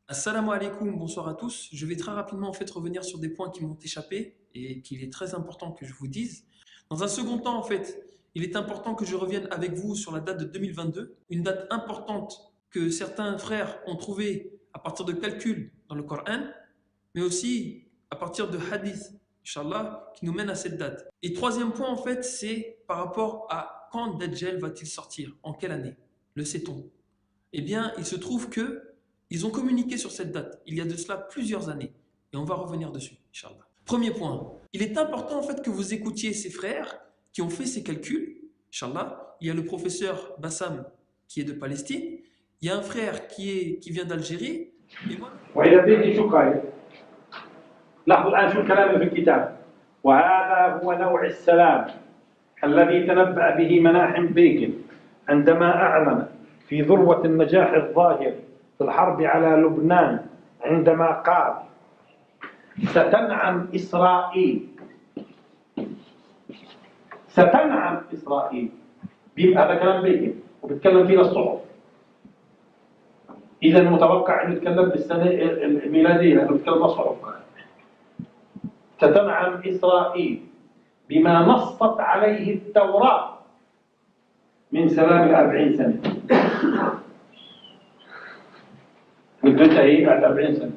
Assalamu alaikum, bonsoir à tous. Je vais très rapidement revenir sur des points qui m'ont échappé et qu'il est très important que je vous dise. Dans un second temps, il est important que je revienne avec vous sur la date de 2022, une date importante que certains frères ont trouvée à partir de calculs dans le Coran, mais aussi à partir de hadiths, Inch'Allah, qui nous mènent à cette date. Et troisième point, c'est par rapport à quand Dajjal va-t-il sortir, en quelle année, le sait-on? Eh bien, il se trouve que ils ont communiqué sur cette date il y a de cela plusieurs années. Et on va revenir dessus, Inch'Allah. Premier point, il est important que vous écoutiez ces frères qui ont fait ces calculs, Inch'Allah. Il y a le professeur Bassam qui est de Palestine, il y a un frère qui vient d'Algérie, et moi. وإذا بدي شو قال؟ لاحظوا الآن شو الكلام في الكتاب. وهذا هو نوع السلام الذي تنبأ به مناحم بيكن عندما أعلن في ذروة النجاح الظاهر في الحرب على لبنان عندما قال ستنعم إسرائيل ستنعم إسرائيل. هذا كلام بيكن وبتكلم فيه الصحف. إذا متوقع أن يتكلم بالسنة الميلادية لأنه يتكلم الصحف. ستنعم إسرائيل بما نصت عليه التوراة من سلام 40 سنة. مدتها هي بعد 40 سنة.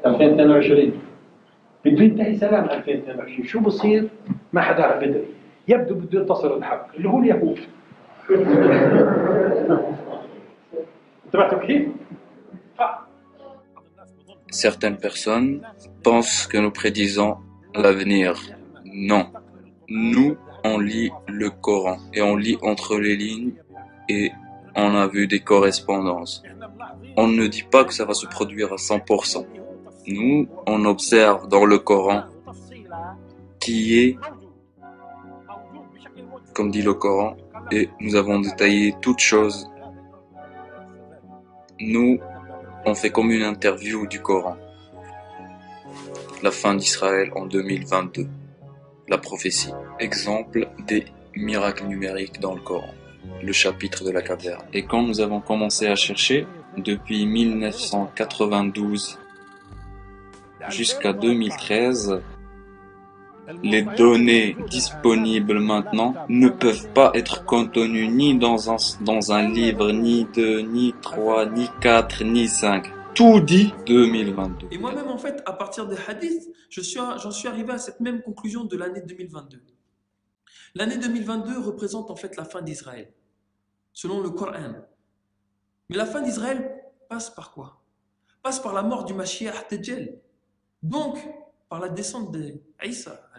2022 بده ينتهي سلام 2022. شو بصير؟ ما حدا بدري. يبدو بده ينتصر الحق اللي هو اليهود. انتبهتوا كيف؟ Certaines personnes pensent que nous prédisons l'avenir. Non. Nous, on lit le Coran et on lit entre les lignes et on a vu des correspondances. On ne dit pas que ça va se produire à 100%. Nous, on observe dans le Coran qui est, comme dit le Coran, et nous avons détaillé toutes choses. Nous, on fait comme une interview du Coran. La fin d'Israël en 2022. La prophétie. Exemple des miracles numériques dans le Coran. Le chapitre de la caverne. Et quand nous avons commencé à chercher, depuis 1992 jusqu'à 2013, les données disponibles maintenant ne peuvent pas être contenues ni dans un livre, ni 2, ni 3, ni 4, ni 5. Tout dit 2022. Et moi-même, à partir des hadiths, j'en suis arrivé à cette même conclusion de l'année 2022. L'année 2022 représente la fin d'Israël, selon le Coran. Mais la fin d'Israël passe par quoi? Passe par la mort du Mashiach Dajjal. Donc, par la descente d'Aïssa,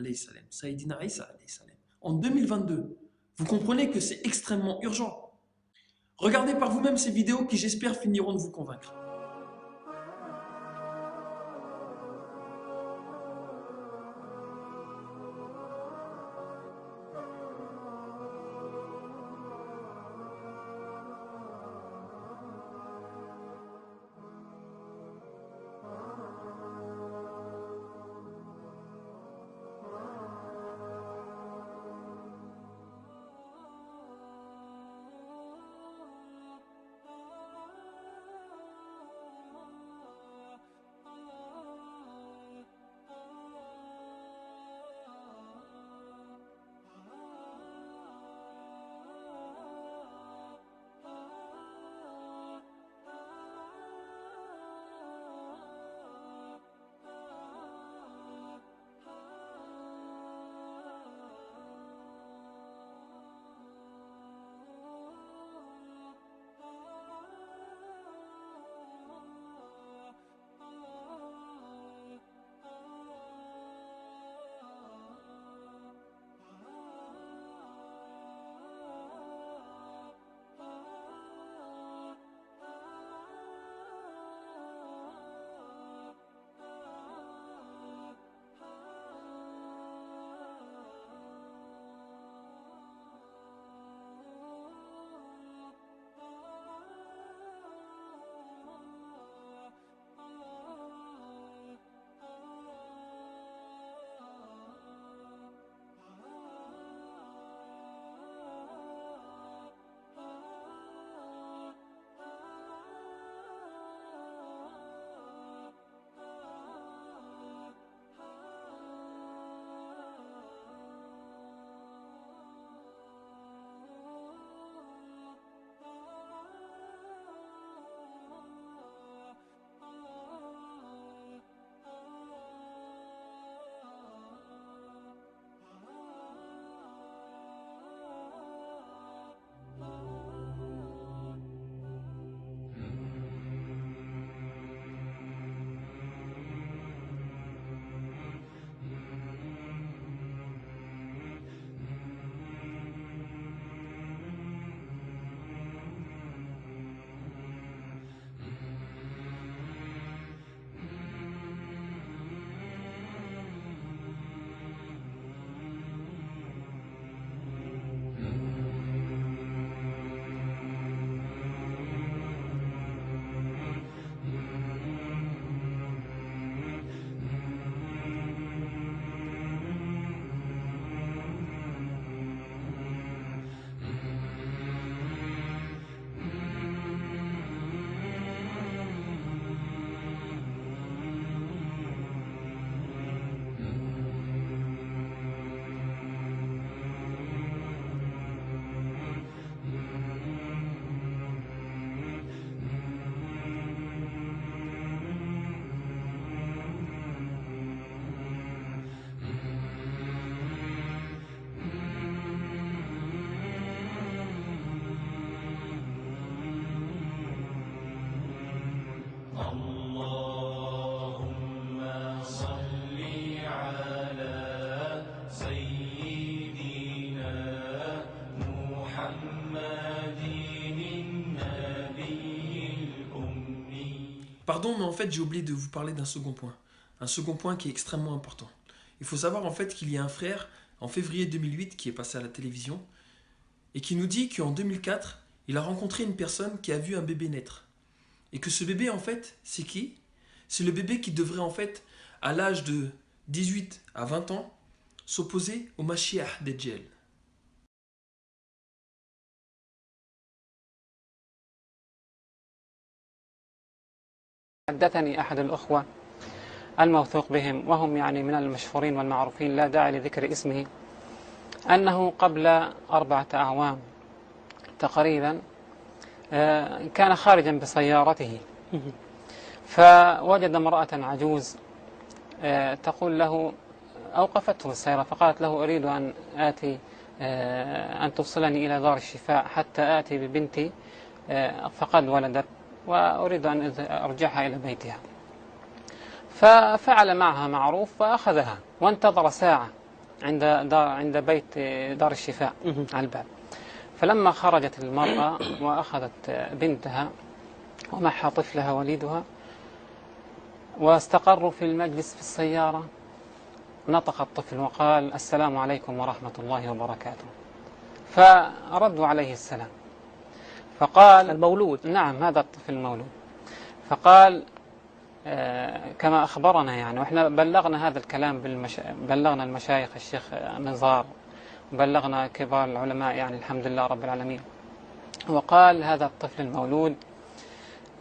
Sayyidina Aïssa, en 2022. Vous comprenez que c'est extrêmement urgent. Regardez par vous-même ces vidéos qui, j'espère, finiront de vous convaincre. Pardon, mais en fait, j'ai oublié de vous parler d'un second point. Un second point qui est extrêmement important. Il faut savoir en fait qu'il y a un frère, en février 2008, qui est passé à la télévision, et qui nous dit qu'en 2004, il a rencontré une personne qui a vu un bébé naître. Et que ce bébé, en fait, c'est qui? C'est le bébé qui devrait, en fait, à l'âge de 18 à 20 ans, s'opposer au Mashiach Dajjal. حدثني أحد الأخوة الموثوق بهم وهم يعني من المشهورين والمعروفين لا داعي لذكر اسمه أنه قبل 4 أعوام تقريبا كان خارجا بسيارته فوجد امرأة عجوز تقول له أوقفته السيارة فقالت له أريد أن آتي أن توصلني إلى دار الشفاء حتى آتي ببنتي فقد ولدت وأريد أن أرجعها إلى بيتها. ففعل معها معروف وأخذها وانتظر ساعة عند بيت دار الشفاء على الباب. فلما خرجت المرأة وأخذت بنتها ومعها طفلها وليدها واستقروا في المجلس في السيارة نطق الطفل وقال السلام عليكم ورحمة الله وبركاته. فردوا عليه السلام فقال المولود. نعم هذا الطفل المولود. فقال كما أخبرنا يعني وإحنا بلغنا هذا الكلام بلغنا المشايخ الشيخ نزار وبلغنا كبار العلماء يعني الحمد لله رب العالمين. وقال هذا الطفل المولود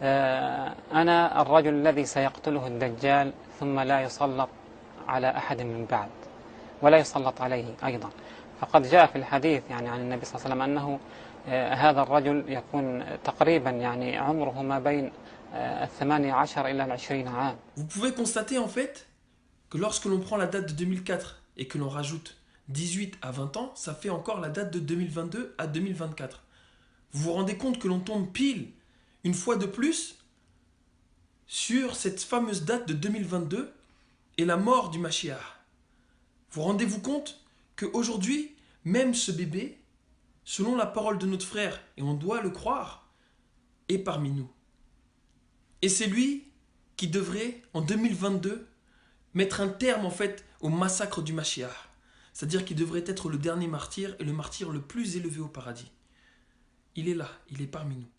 أنا الرجل الذي سيقتله الدجال ثم لا يسلط على أحد من بعد ولا يسلط عليه أيضا. فقد جاء في الحديث يعني عن النبي صلى الله عليه وسلم أنه هذا الرجل يكون تقريبا يعني عمره ما بين 18 إلى 20 عام. Vous pouvez constater en fait que lorsque l'on prend la date de 2004 et que l'on rajoute 18 à 20 ans, ça fait encore la date de 2022 à 2024. Vous vous rendez compte que l'on tombe pile, une fois de plus, sur cette fameuse date de 2022 et la mort du Mashiach. Vous rendez-vous compte qu'aujourd'hui, même ce bébé, selon la parole de notre frère, et on doit le croire, est parmi nous. Et c'est lui qui devrait, en 2022, mettre un terme en fait au massacre du Mashiach. C'est-à-dire qu'il devrait être le dernier martyr et le martyr le plus élevé au paradis. Il est là, il est parmi nous.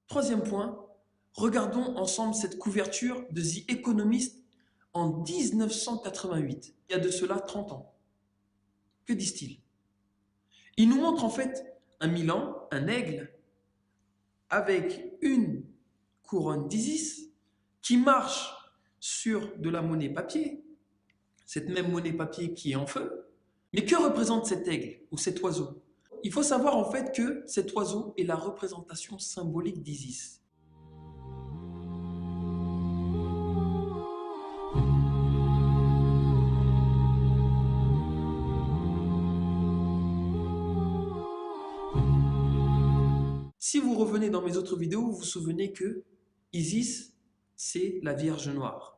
Troisième point, regardons ensemble cette couverture de The Economist en 1988. Il y a de cela 30 ans. Que disent-ils? Il nous montre en fait un Milan, un aigle, avec une couronne d'Isis qui marche sur de la monnaie papier, cette même monnaie papier qui est en feu. Mais que représente cet aigle ou cet oiseau? Il faut savoir en fait que cet oiseau est la représentation symbolique d'Isis. Si vous revenez dans mes autres vidéos, vous vous souvenez que Isis, c'est la Vierge Noire.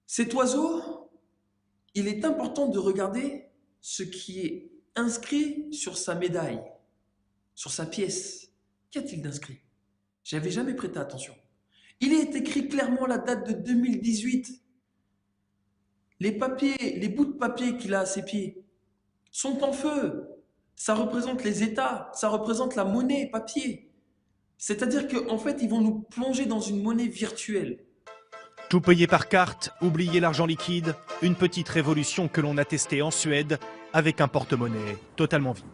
Cet oiseau, il est important de regarder ce qui est inscrit sur sa médaille, sur sa pièce. Qu'y a-t-il d'inscrit? J'avais jamais prêté attention. Il est écrit clairement la date de 2018. Les papiers, les bouts de papier qu'il a à ses pieds sont en feu. Ça représente les États, ça représente la monnaie papier. C'est-à-dire qu'en fait, ils vont nous plonger dans une monnaie virtuelle. Tout payé par carte, oublier l'argent liquide, une petite révolution que l'on a testée en Suède avec un porte-monnaie totalement vide.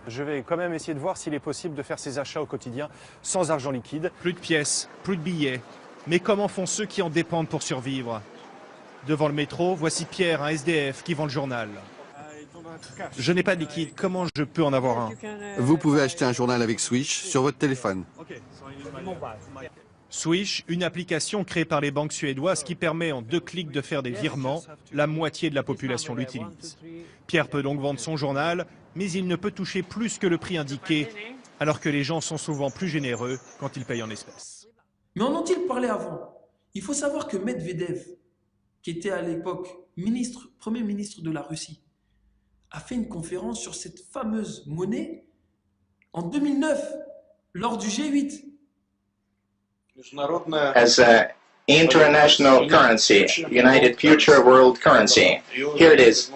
Je vais quand même essayer de voir s'il est possible de faire ses achats au quotidien sans argent liquide. Plus de pièces, plus de billets. Mais comment font ceux qui en dépendent pour survivre? Devant le métro, voici Pierre, un SDF, qui vend le journal. Je n'ai pas de liquide, comment je peux en avoir un? Vous pouvez acheter un journal avec Switch sur votre téléphone. Swish, une application créée par les banques suédoises qui permet en 2 clics de faire des virements. La moitié de la population l'utilise. Pierre peut donc vendre son journal, mais il ne peut toucher plus que le prix indiqué, alors que les gens sont souvent plus généreux quand ils payent en espèces. Mais en ont-ils parlé avant? Il faut savoir que Medvedev, qui était à l'époque premier ministre de la Russie, a fait une conférence sur cette fameuse monnaie en 2009, lors du G8. As an international currency, United Future World Currency. Here it is.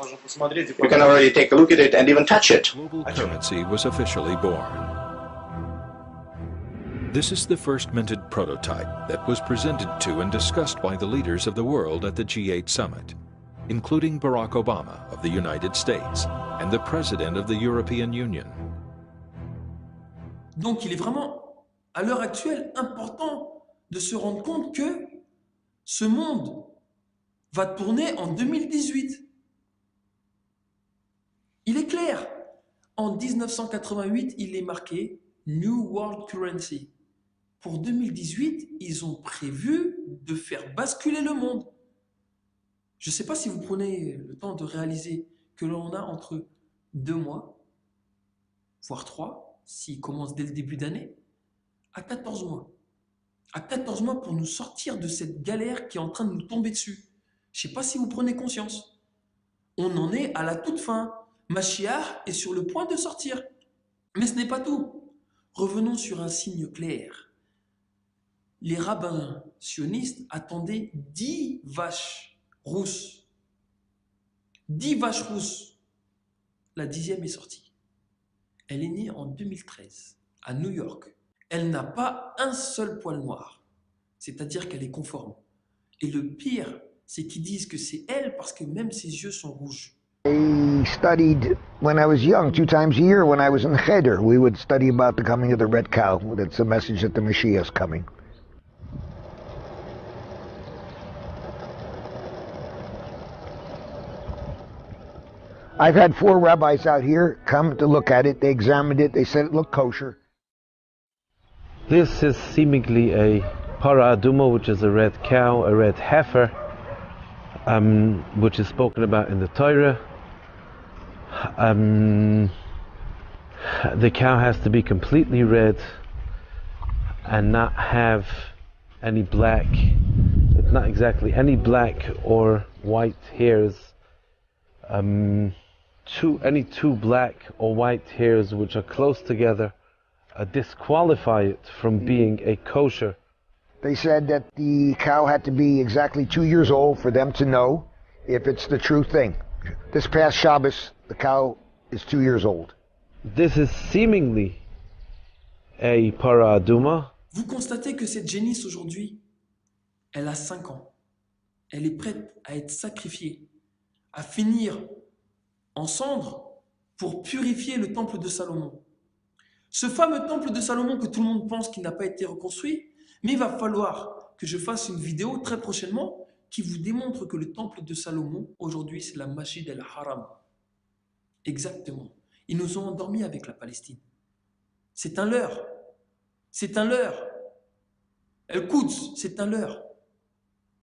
You can already take a look at it and even touch it. Global currency was officially born. This is the first minted prototype that was presented to and discussed by the leaders of the world at the G8 summit, including Barack Obama of the United States and the President of the European Union. Donc il est vraiment, à l'heure actuelle, important de se rendre compte que ce monde va tourner en 2018. Il est clair, en 1988, il est marqué New World Currency. Pour 2018, ils ont prévu de faire basculer le monde. Je ne sais pas si vous prenez le temps de réaliser que l'on a entre 2 mois, voire 3, s'il commence dès le début d'année, à 14 mois. À 14 mois pour nous sortir de cette galère qui est en train de nous tomber dessus. Je ne sais pas si vous prenez conscience. On en est à la toute fin. Mashiach est sur le point de sortir. Mais ce n'est pas tout. Revenons sur un signe clair. Les rabbins sionistes attendaient 10 vaches rousses. 10 vaches rousses. La 10e est sortie. Elle est née en 2013 à New York. Elle n'a pas un seul poil noir. C'est-à-dire qu'elle est conforme. Et le pire, c'est qu'ils disent que c'est elle parce que même ses yeux sont rouges. I studied when I was young, 2 times a year when I was in Cheder. We would study about the coming of the red cow. That's a message that the Mashiach is coming. I've had 4 rabbis out here come to look at it. They examined it. They said it looked kosher. This is seemingly a para aduma, which is a red cow, a red heifer, which is spoken about in the Torah. The cow has to be completely red and not have any black, not exactly any black or white hairs. Any two black or white hairs which are close together disqualify it from being a kosher. They said that the cow had to be exactly 2 years old for them to know if it's the true thing. This past Shabbos, the cow is 2 years old. This is seemingly a para aduma. Vous constatez que cette génisse aujourd'hui, elle a 5 ans. Elle est prête à être sacrifiée, à finir en cendres pour purifier le temple de Salomon. Ce fameux temple de Salomon que tout le monde pense qu'il n'a pas été reconstruit, mais il va falloir que je fasse une vidéo très prochainement qui vous démontre que le temple de Salomon, aujourd'hui, c'est la Masjid el-Haram. Exactement. Ils nous ont endormis avec la Palestine. C'est un leurre. C'est un leurre. El-Quds, c'est un leurre.